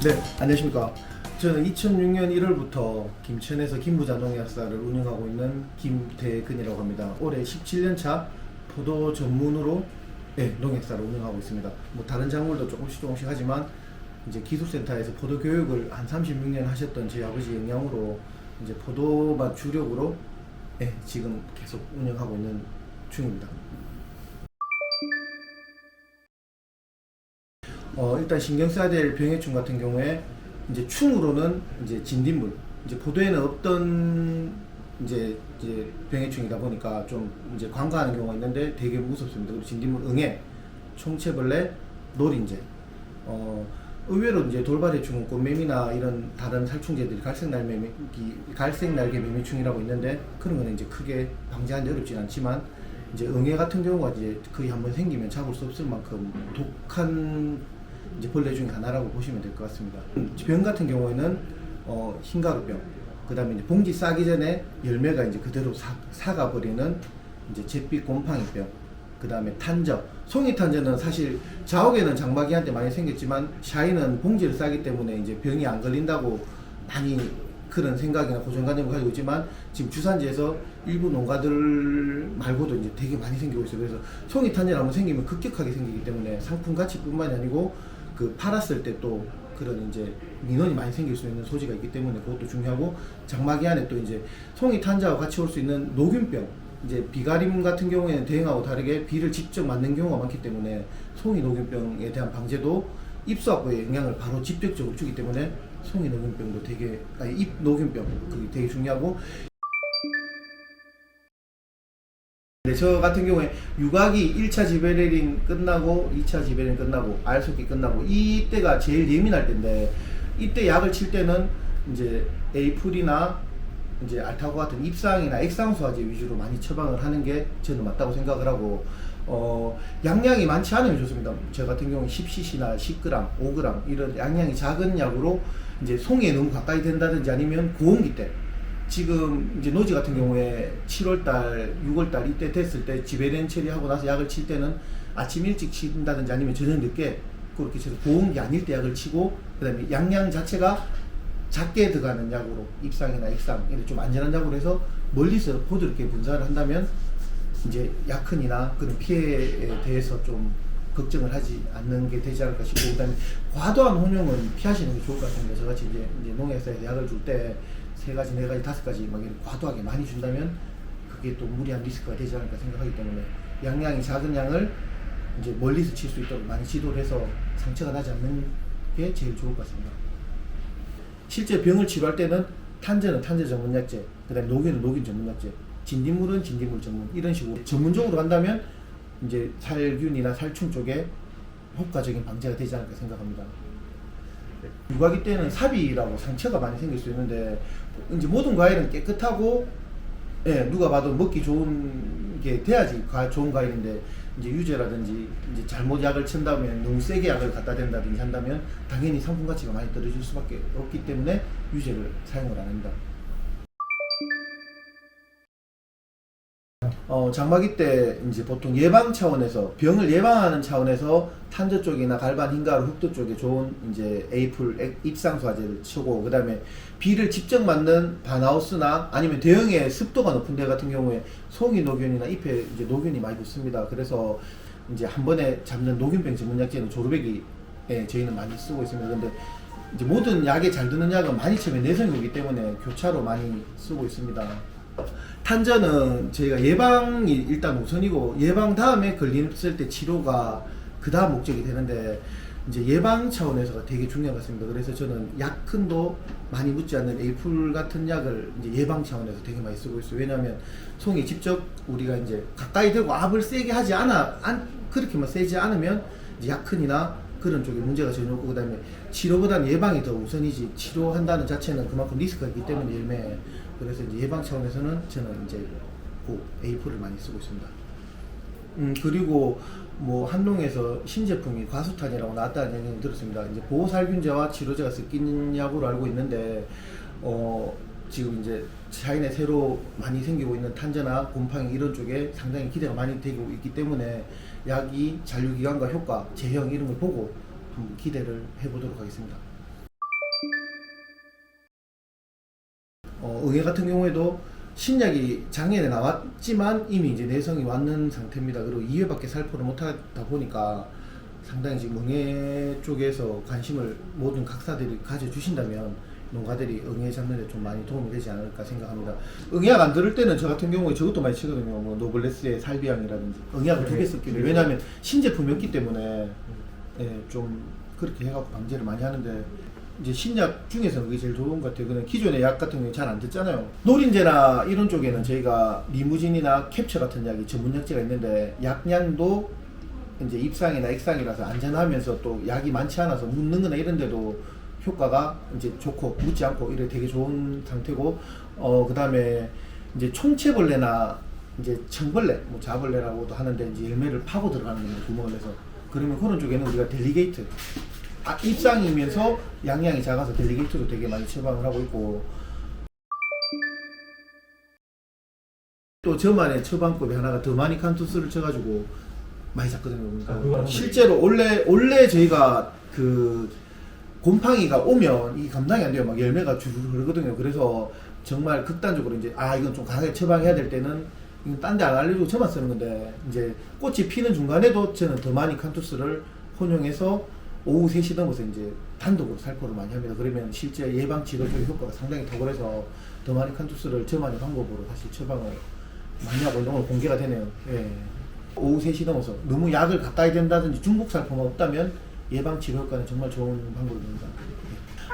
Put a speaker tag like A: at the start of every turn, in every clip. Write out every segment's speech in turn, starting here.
A: 네, 안녕하십니까. 저는 2006년 1월부터 김천에서 김부자 농약사를 운영하고 있는 김대근이라고 합니다. 올해 17년차 포도 전문으로 농약사를 운영하고 있습니다. 뭐 다른 작물도 조금씩 하지만 이제 기술센터에서 포도 교육을 한 36년 하셨던 저희 아버지 영향으로 이제 포도만 주력으로 지금 계속 운영하고 있는 중입니다. 일단 신경 써야 될 병해충 같은 경우에 이제 충으로는 이제 진딧물, 이제 포도에는 없던 이제 병해충이다 보니까 좀 이제 관과하는 경우가 있는데 되게 무섭습니다. 그리고 진딧물, 응애, 총채벌레, 노린재. 의외로 이제 돌발해충은 꽃매미나 이런 다른 살충제들이 갈색날개 매미충이라고 있는데 그런 거는 이제 크게 방지하기 어렵진 않지만 이제 응애 같은 경우가 이제 거의 한번 생기면 잡을 수 없을 만큼 독한 이제 벌레 중에 하나라고 보시면 될 것 같습니다. 병 같은 경우에는 흰가루병, 그 다음에 이제 봉지 싸기 전에 열매가 이제 그대로 사가 버리는 이제 잿빛 곰팡이병, 그 다음에 탄저. 송이 탄저는 사실 자옥에는 장마기한테 많이 생겼지만 샤인은 봉지를 싸기 때문에 이제 병이 안 걸린다고 많이 그런 생각이나 고정관념을 가지고 있지만 지금 주산지에서 일부 농가들 말고도 이제 되게 많이 생기고 있어요. 그래서 송이 탄저가 한번 생기면 급격하게 생기기 때문에 상품 가치뿐만이 아니고 그 팔았을 때 또 그런 이제 민원이 많이 생길 수 있는 소지가 있기 때문에 그것도 중요하고, 장마기 안에 또 이제 송이 탄저와 같이 올 수 있는 노균병, 이제 비가림 같은 경우에는 대응하고 다르게 비를 직접 맞는 경우가 많기 때문에 송이 노균병에 대한 방제도 잎수확부에 영향을 바로 직접적으로 주기 때문에 송이 노균병도 잎 노균병 그게 되게 중요하고. 네, 저 같은 경우에 유각이 1차 지베레린 끝나고 2차 지베레린 끝나고 알속기 끝나고 이때가 제일 예민할 때인데, 이때 약을 칠 때는 이제 에이풀이나 이제 알타고 같은 잎상이나 액상수화제 위주로 많이 처방을 하는 게 저는 맞다고 생각을 하고, 양량이 많지 않으면 좋습니다. 저 같은 경우는 10cc나 10g, 5g 이런 양량이 작은 약으로 이제 송이에 너무 가까이 된다든지 아니면 고온기 때, 지금 이제 노지 같은 경우에 7월달, 6월달 이때 됐을 때 지베렌 처리하고 나서 약을 칠 때는 아침 일찍 친다든지 아니면 저녁 늦게 그렇게 해서 고온기 아닐 때 약을 치고, 그 다음에 양량 자체가 작게 들어가는 약으로 잎상이나 액상 이렇게 좀 안전한 약으로 해서 멀리서 부드럽게 분사를 한다면 이제 약흔이나 그런 피해에 대해서 좀 걱정을 하지 않는 게 되지 않을까 싶고, 그다음에 과도한 혼용은 피하시는 게 좋을 것 같습니다. 저같이 이제 농약사에서 약을 줄 때 3가지, 4가지, 5가지 막 이렇게 과도하게 많이 준다면 그게 또 무리한 리스크가 되지 않을까 생각하기 때문에 양량이 작은 양을 이제 멀리서 칠 수 있도록 많이 지도를 해서 상처가 나지 않는 게 제일 좋을 것 같습니다. 실제 병을 치료할 때는 탄저는 탄저 전문 약제, 그 다음에 녹균은 녹균 전문 약제, 진딧물은 진딧물 전문, 이런 식으로 전문적으로 간다면 이제 살균이나 살충 쪽에 효과적인 방제가 되지 않을까 생각합니다. 유과기 때는 삽이라고 상처가 많이 생길 수 있는데, 이제 모든 과일은 깨끗하고 누가 봐도 먹기 좋은 게 돼야지 좋은 과일인데, 이제 유제라든지 이제 잘못 약을 친 다음에 너무 세게 약을 갖다 댄다든지 한다면 당연히 상품 가치가 많이 떨어질 수밖에 없기 때문에 유제를 사용을 안 합니다. 장마기 때 이제 보통 예방 차원에서, 병을 예방하는 차원에서 탄저 쪽이나 갈반, 흰가루, 흑도 쪽에 좋은 이제 에이풀, 잎상수화제를 치고, 그 다음에 비를 직접 맞는 반하우스나 아니면 대형의 습도가 높은 데 같은 경우에 송이 노균이나 잎에 이제 노균이 많이 붙습니다. 그래서 이제 한 번에 잡는 노균병 전문약제는 조르백이 저희는 많이 쓰고 있습니다. 근데 이제 모든 약에 잘 드는 약은 많이 치면 내성이기 때문에 교차로 많이 쓰고 있습니다. 탄저는 저희가 예방이 일단 우선이고, 예방 다음에 걸렸을 때 치료가 그 다음 목적이 되는데, 이제 예방 차원에서가 되게 중요한 것 같습니다. 그래서 저는 약흔도 많이 묻지 않는 에이풀 같은 약을 이제 예방 차원에서 되게 많이 쓰고 있어요. 왜냐하면 송이 직접 우리가 이제 가까이 들고 압을 세게 하지 그렇게만 세지 않으면 이제 약흔이나 그런 쪽에 문제가 전혀 없고, 그 다음에 치료보다는 예방이 더 우선이지, 치료한다는 자체는 그만큼 리스크가 있기 때문에 일매. 그래서 이제 예방 차원에서는 저는 이제 그 A4를 많이 쓰고 있습니다. 그리고 뭐 한농에서 신제품이 과수탄이라고 나왔다는 얘기를 들었습니다. 이제 보호살균제와 치료제가 섞인 약으로 알고 있는데, 지금 이제 차인에 새로 많이 생기고 있는 탄저나 곰팡이 이런 쪽에 상당히 기대가 많이 되고 있기 때문에 약이 잔류기간과 효과, 제형 이런 걸 보고 한번 기대를 해보도록 하겠습니다. 응애 같은 경우에도 신약이 작년에 나왔지만 이미 이제 내성이 왔는 상태입니다. 그리고 2회밖에 살포를 못하다 보니까 상당히 지금 응애 쪽에서 관심을 모든 각사들이 가져주신다면 농가들이 응애 잡는 데 좀 많이 도움이 되지 않을까 생각합니다. 응애약 안 들을 때는 저 같은 경우에 저것도 많이 치거든요. 뭐 노블레스의 살비앙이라든지 응애약을 2개 썼기를. 왜냐하면 신제품이었기 때문에 좀 그렇게 해갖고 방제를 많이 하는데 이제 신약 중에서 그게 제일 좋은 것 같아요. 그냥 기존의 약 같은 경우는 잘 안 듣잖아요. 노린제나 이런 쪽에는 저희가 리무진이나 캡처 같은 약이 전문 약제가 있는데 약량도 이제 입상이나 액상이라서 안전하면서 또 약이 많지 않아서 묻는 거나 이런 데도 효과가 이제 좋고 묻지 않고 이래 되게 좋은 상태고 그 다음에 이제 총체벌레나 이제 청벌레 뭐 자벌레라고도 하는데 이제 열매를 파고 들어가는 겁니다. 구멍을 내서. 그러면 그런 쪽에는 우리가 델리게이트 입상이면서 양량이 작아서 델리게이트로 되게 많이 처방을 하고 있고 또 저만의 처방법이 하나가 더마니칸투스를 쳐가지고 많이 잡거든요. 그러니까 실제로 원래 저희가 그 곰팡이가 오면 이 감당이 안 돼요. 막 열매가 주르르 흐르거든요. 그래서 정말 극단적으로 이제 이건 좀 강하게 처방해야 될 때는 이건 딴 데 안 알려주고 저만 쓰는 건데 이제 꽃이 피는 중간에도 저는 더마니칸투스를 혼용해서 오후 3시 넘어서 이제 단독으로 살포를 많이 합니다. 그러면 실제 예방 치료적 효과가 상당히 탁월해서 더마니칸투스를 저만의 방법으로 사실 처방을 많이 하고 오늘 공개가 되네요. 예. 오후 3시 넘어서 너무 약을 가까이 된다든지 중복 살포가 없다면 예방 치료 효과는 정말 좋은 방법입니다.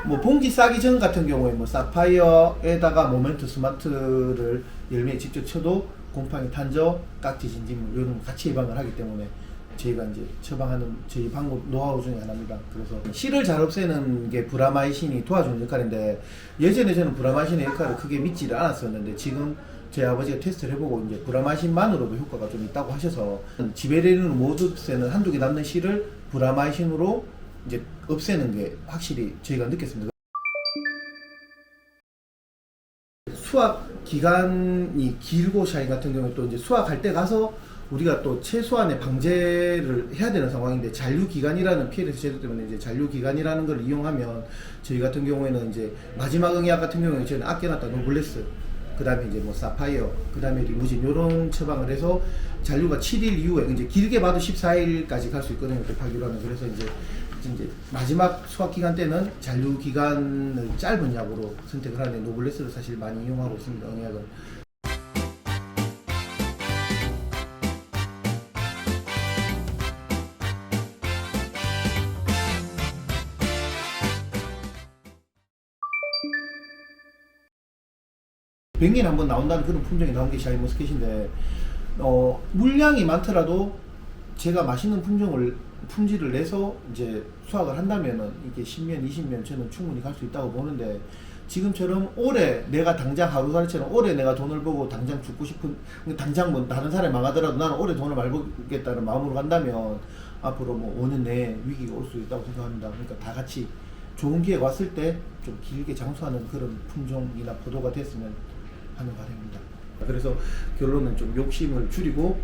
A: 뭐 봉지 싸기 전 같은 경우에 뭐 사파이어에다가 모멘트 스마트를 열매에 직접 쳐도 곰팡이 탄저, 깍지 진진물 이런 거 같이 예방을 하기 때문에 저희가 이제 처방하는 저희 방법 노하우 중에 하나입니다. 그래서 씨를 잘 없애는 게 브라마이신이 도와주는 역할인데 예전에 저는 브라마이신의 역할을 크게 믿지를 않았었는데 지금 제 아버지가 테스트를 해보고 이제 브라마이신만으로도 효과가 좀 있다고 하셔서 지베레린으로 못 없애는 한두 개 남는 씨를 브라마이신으로 이제 없애는 게 확실히 저희가 느꼈습니다. 수확 기간이 길고 샤인 같은 경우에 또 이제 수확할 때 가서 우리가 또 최소한의 방제를 해야 되는 상황인데 잔류 기간이라는 PLS 제도 때문에 이제 잔류 기간이라는 걸 이용하면 저희 같은 경우에는 이제 마지막 응약 같은 경우에 저는 아껴놨다 노블레스 그 다음에 이제 뭐 사파이어 그 다음에 리무진 요런 처방을 해서 잔류가 7일 이후에 이제 길게 봐도 14일까지 갈 수 있거든요. 급하기로 하면. 그래서 이제 마지막 수확 기간 때는 잔류 기간을 짧은 약으로 선택을 하는데 노블레스를 사실 많이 이용하고 있습니다. 응약을. 백년에 한번 나온다는 그런 품종이 나온 게 샤인머스켓인데 물량이 많더라도 제가 맛있는 품질을 내서 이제 수확을 한다면은 이게 10년, 20년 저는 충분히 갈 수 있다고 보는데 지금처럼 올해 내가 당장 하루살이처럼 올해 내가 돈을 벌고 당장 죽고 싶은 당장 뭐 다른 사람이 망하더라도 나는 올해 돈을 많이 벌겠다는 마음으로 간다면 앞으로 뭐 5년 내에 위기가 올 수 있다고 생각합니다. 그러니까 다 같이 좋은 기회가 왔을 때 좀 길게 장수하는 그런 품종이나 포도가 됐으면 하는 바람입니다. 그래서 결론은 좀 욕심을 줄이고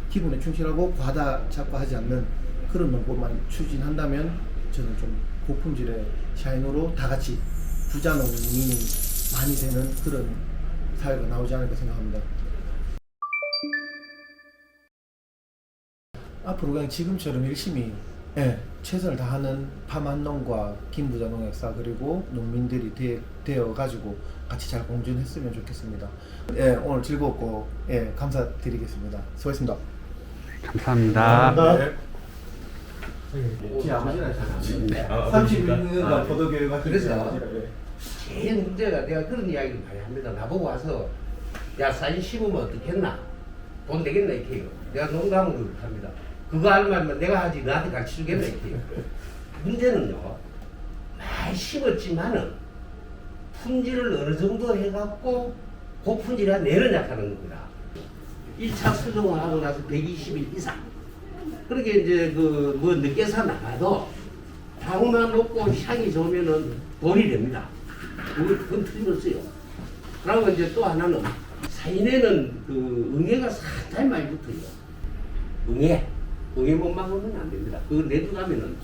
A: 기본에 충실하고 과다 착과하지 않는 그런 농법만 추진한다면 저는 좀 고품질의 샤인으로 다 같이 부자 농민이 많이 되는 그런 사회가 나오지 않을까 생각합니다. 앞으로 그냥 지금처럼 열심히 최선을 다하는 파만농과 김부자 농약사 그리고 농민들이 되어가지고 같이 잘 공존했으면 좋겠습니다. 오늘 즐거웠고 감사드리겠습니다. 수고했습니다.
B: 감사합니다.
A: 제 아버지랑 30년간 포도교육을
C: 그래서 제일 문제가 내가 그런 이야기를 많이 합니다. 나보고 와서 야 사진 심으면 어떻겠나 돈 되겠나 이렇게 해요. 내가 농담으로 그렇게 합니다. 그거 알면 내가 하지 너한테 가르쳐주겠나 이렇게 해요. 문제는요 많이 심었지만은 품질을 어느 정도 해갖고 고품질에 내려냐하는 겁니다. 1차 수정을 하고 나서 120일 이상 그렇게 이제 그 뭐 늦게서 나가도 방만 높고 향이 좋으면은 돈이 됩니다. 그건 틀림없어요. 그리고 이제 또 하나는 사인에는 그 응애가 상당히 많이 붙어요. 응애 못 막으면 안 됩니다. 그거 내두가면은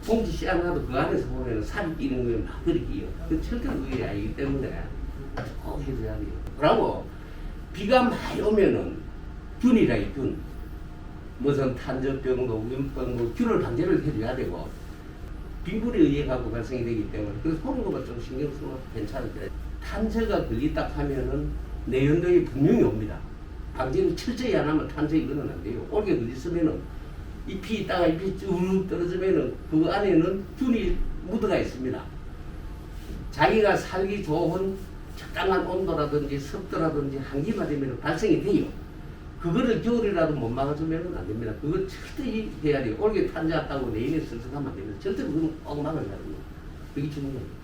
C: 봉지 씨 하나도 그 안에서 보면은 살이 끼는 거에 막 그렇게 그 철저한 그게 아니기 때문에 꼭 해줘야 돼요. 그러고 비가 많이 오면은 균이라 이 균. 무슨 탄저병도 위험병 뭐 균을 방제를 해줘야 되고 빙굴에 의해 갖고 발생이 되기 때문에 그래서 그런 것만 좀 신경 쓰면 괜찮은데 탄저가 걸리다 하면은 내연동이 분명히 옵니다. 방제를 철저히 안 하면 탄저 이거는 안 돼요. 오래 걸렸으면은 잎이 있다가 잎이 쭉 떨어지면은 그 안에는 균이 묻어가 있습니다. 자기가 살기 좋은 적당한 온도라든지 습도라든지 한기만 되면 발생이 돼요. 그거를 겨울이라도 못 막아주면 안 됩니다. 그거 절대 해야 돼요. 올게 탄저왔다고 내일에 슬슬하면 안 됩니다. 절대 그건 꼭 막아야 돼요. 그게 중요해요.